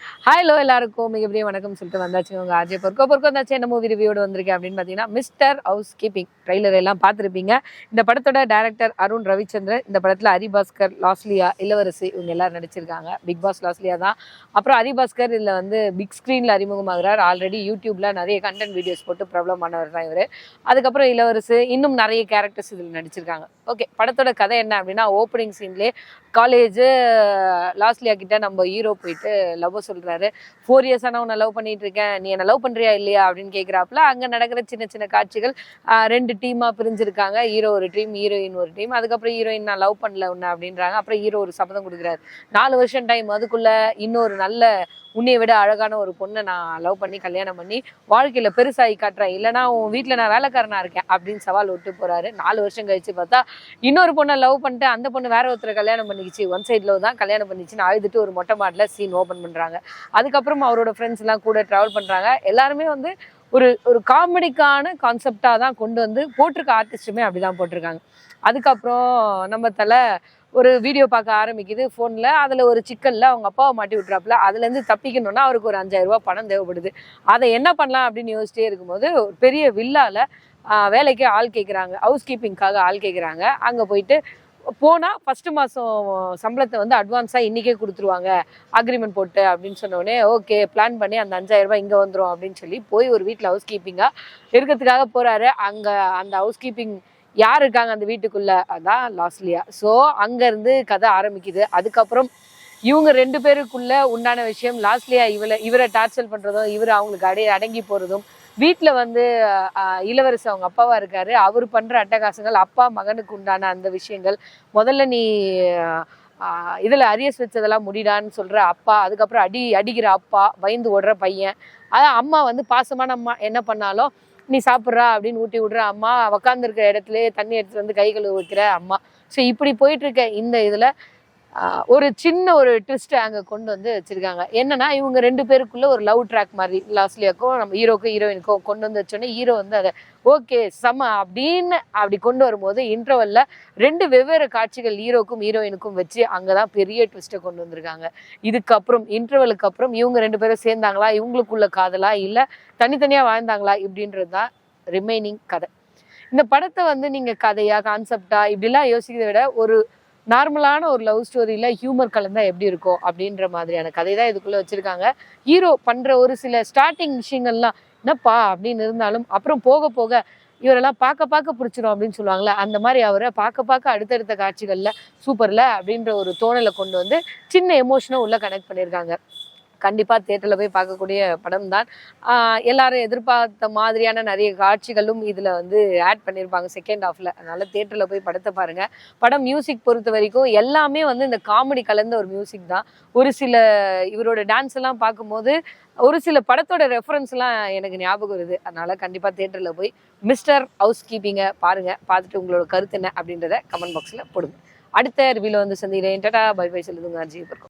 Hello எல்லாருக்கும் மிகப்பெரிய வணக்கம் சொல்லிட்டு வந்தாச்சு உங்க ஆர்ஜே பொறுக்கோ வந்தாச்சு என்ன மூவி ரிவ்யூட வந்திருக்கேன் அப்படின்னு பார்த்தீங்கன்னா மிஸ்டர் ஹவுஸ் கீப்பிங் ட்ரெய்லர் எல்லாம் பார்த்துருப்பீங்க. இந்த படத்தோட டைரக்டர் அருண் ரவிச்சந்திரன். இந்த படத்தில் ஹரிபாஸ்கர், லாஸ்லியா, இளவரசி இவங்க எல்லாரும் நடிச்சிருக்காங்க. பிக் பாஸ் லாஸ்லியா தான். அப்புறம் ஹரிபாஸ்கர் இதில் வந்து பிக் ஸ்க்ரீனில் அறிமுகமாகிறார். ஆல்ரெடி யூடியூப்ல நிறைய கண்டென்ட் வீடியோஸ் போட்டு பிரபலமானவர் தான் இவர். அதுக்கப்புறம் இளவரசி இன்னும் நிறைய கேரக்டர்ஸ் இதில் நடிச்சிருக்காங்க. ஓகே, படத்தோட கதை என்ன அப்படின்னா ஓப்பனிங் சீன்லேயே காலேஜ் லாஸ்லியா கிட்ட நம்ம ஹீரோ போயிட்டு லவ் சொல்றாரு. 4 இயர்ஸா நான் உன்னை லவ் பண்ணிட்டு இருக்கேன், நீ என்ன லவ் பண்றியா இல்லையா அப்படின்னு கேட்கிறாப்புல. அங்க நடக்கிற சின்ன சின்ன காட்சிகள். 2 டீமா பிரிஞ்சிருக்காங்க. ஹீரோ ஒரு டீம், ஹீரோயின் ஒரு டீம். அதுக்கப்புறம் ஹீரோயின் நான் லவ் பண்ணல உன்ன அப்படின்றாங்க. அப்புறம் ஹீரோ ஒரு சபதம் கொடுக்குறாரு, 4 வருஷம் டைம், அதுக்குள்ள இன்னொரு நல்ல உன்னைய விட அழகான ஒரு பொண்ணை நான் லவ் பண்ணி கல்யாணம் பண்ணி வாழ்க்கையில பெருசாகி காட்டுறேன், இல்லைனா உன் வீட்டில் நான் வேலைக்காரனா இருக்கேன் அப்படின்னு சவால் விட்டு போறாரு. 4 வருஷம் கழிச்சு பார்த்தா இன்னொரு பொண்ணை லவ் பண்ணிட்டு அந்த பொண்ணு வேற ஒருத்தரை கல்யாணம் பண்ணிக்கிச்சு. ஒன் சைட்ல தான் கல்யாணம் பண்ணிச்சுன்னு அழுதுட்டு ஒரு மொட்டை மாடல சீன் ஓப்பன் பண்றாங்க. அதுக்கப்புறம் அவரோட ஃப்ரெண்ட்ஸ் எல்லாம் கூட டிராவல் பண்றாங்க. எல்லாருமே வந்து ஒரு ஒரு காமெடிக்கான கான்செப்டா தான் கொண்டு வந்து போட்டிருக்க. ஆர்டிஸ்டுமே அப்படிதான் போட்டிருக்காங்க. அதுக்கப்புறம் நம்ம தலை ஒரு வீடியோ பார்க்க ஆரம்பிக்குது ஃபோனில். அதில் ஒரு சிக்கலில் அவங்க அப்பாவை மாட்டி விட்றாப்புல. அதுலேருந்து தப்பிக்கணும்னா அவருக்கு ஒரு 5000 ரூபா பணம் தேவைப்படுது. அதை என்ன பண்ணலாம் அப்படின்னு யோசிச்சிட்டே இருக்கும்போது ஒரு பெரிய வில்லால வேலைக்கு ஆள் கேட்குறாங்க, ஹவுஸ் கீப்பிங்காக ஆள் கேட்குறாங்க. அங்கே போயிட்டு போனால் ஃபஸ்ட்டு மாதம் சம்பளத்தை வந்து அட்வான்ஸாக இன்றைக்கே கொடுத்துருவாங்க அக்ரிமெண்ட் போட்டு அப்படின்னு சொன்னோடனே ஓகே பிளான் பண்ணி அந்த 5000 ரூபாய் இங்கே வந்துடும் அப்படின்னு சொல்லி போய் ஒரு வீட்டில் ஹவுஸ் கீப்பிங்காக இருக்கிறதுக்காக போகிறாரு. அங்கே அந்த ஹவுஸ் கீப்பிங் யார் இருக்காங்க அந்த வீட்டுக்குள்ள, அதான் லாஸ்லியா. ஸோ அங்கேருந்து கதை ஆரம்பிக்குது. அதுக்கப்புறம் இவங்க 2 பேருக்குள்ள உண்டான விஷயம், லாஸ்லியா இவரை டார்ச்சர் பண்ணுறதும், இவர் அவங்களுக்கு அடங்கி போகிறதும், வீட்டில் வந்து இளவரசி அவங்க அப்பாவா இருக்காரு, அவர் பண்ணுற அட்டகாசங்கள், அப்பா மகனுக்கு உண்டான அந்த விஷயங்கள், முதல்ல நீ இதில் அரியஸ் வச்சதெல்லாம் முடிடான்னு சொல்கிற அப்பா, அதுக்கப்புறம் அடிக்கிற அப்பா, பயந்து ஓடுற பையன், அதான் அம்மா வந்து பாசமான அம்மா என்ன பண்ணாலும் நீ சாப்பிட்றா அப்படின்னு ஊட்டி விடுற அம்மா, உக்காந்துருக்க இடத்துல தண்ணி எடுத்துட்டு வந்து கை கழுவு வைக்கிற அம்மா. ஸோ இப்படி போயிட்டு இருக்க இந்த இதில் ஒரு சின்ன ஒரு ட்விஸ்ட்டை அங்கே கொண்டு வந்து வச்சிருக்காங்க. என்னன்னா இவங்க 2 பேருக்குள்ள ஒரு லவ் ட்ராக் மாதிரி லாஸ்லியாக்கும் நம்ம ஹீரோக்கும் ஹீரோயினுக்கும் கொண்டு வந்து வச்சோன்னே ஹீரோ வந்து அதை ஓகே செம அப்படின்னு அப்படி கொண்டு வரும்போது இன்டர்வல்ல 2 வெவ்வேறு காட்சிகள் ஹீரோக்கும் ஹீரோயினுக்கும் வச்சு அங்கதான் பெரிய ட்விஸ்ட்டை கொண்டு வந்திருக்காங்க. இதுக்கப்புறம் இன்டர்வலுக்கு அப்புறம் இவங்க 2 பேரும் சேர்ந்தாங்களா, இவங்களுக்குள்ள காதலா, இல்லை தனித்தனியா வாழ்ந்தாங்களா, இப்படின்றது தான் ரிமைனிங் கதை. இந்த படத்தை வந்து நீங்க கதையா கான்செப்டா இப்படிலாம் யோசிக்கிறத விட ஒரு நார்மலான ஒரு லவ் ஸ்டோரியில் ஹியூமர் கலந்தா எப்படி இருக்கும் அப்படின்ற மாதிரியான கதை தான் இதுக்குள்ளே வச்சுருக்காங்க. ஹீரோ பண்ணுற ஒரு சில ஸ்டார்டிங் விஷயங்கள்லாம் என்னப்பா அப்படின்னு இருந்தாலும் அப்புறம் போக போக இவரெல்லாம் பார்க்க பிடிச்சிரும் அப்படின்னு சொல்லுவாங்களே, அந்த மாதிரி அவரை பார்க்க அடுத்தடுத்த காட்சிகளில் சூப்பரில் அப்படின்ற ஒரு தோணலை கொண்டு வந்து சின்ன எமோஷனை உள்ளே கனெக்ட் பண்ணியிருக்காங்க. கண்டிப்பாக தியேட்டரில் போய் பார்க்கக்கூடிய படம் தான். எல்லாரும் எதிர்பார்த்த மாதிரியான நிறைய காட்சிகளும் இதில் வந்து ஆட் பண்ணியிருப்பாங்க செகண்ட் ஹாஃபில். அதனால் தியேட்டரில் போய் படத்தை பாருங்கள். படம் மியூசிக் பொறுத்த வரைக்கும் எல்லாமே வந்து இந்த காமெடி கலந்த ஒரு மியூசிக் தான். ஒரு சில இவரோட டான்ஸ் எல்லாம் பார்க்கும்போது ஒரு சில படத்தோட ரெஃபரன்ஸ்லாம் எனக்கு ஞாபகம் வருது. அதனால் கண்டிப்பாக தியேட்டரில் போய் மிஸ்டர் ஹவுஸ் கீப்பிங்கை பாருங்கள். பார்த்துட்டு உங்களோட கருத்து என்ன அப்படின்றத கமெண்ட் பாக்ஸில் போடுங்க. அடுத்த ரிவ்யூவில் வந்து சந்திக்கிறேன். டாடா பை பை சொல்லுதுங்க. அர்ஜி இருக்கும்.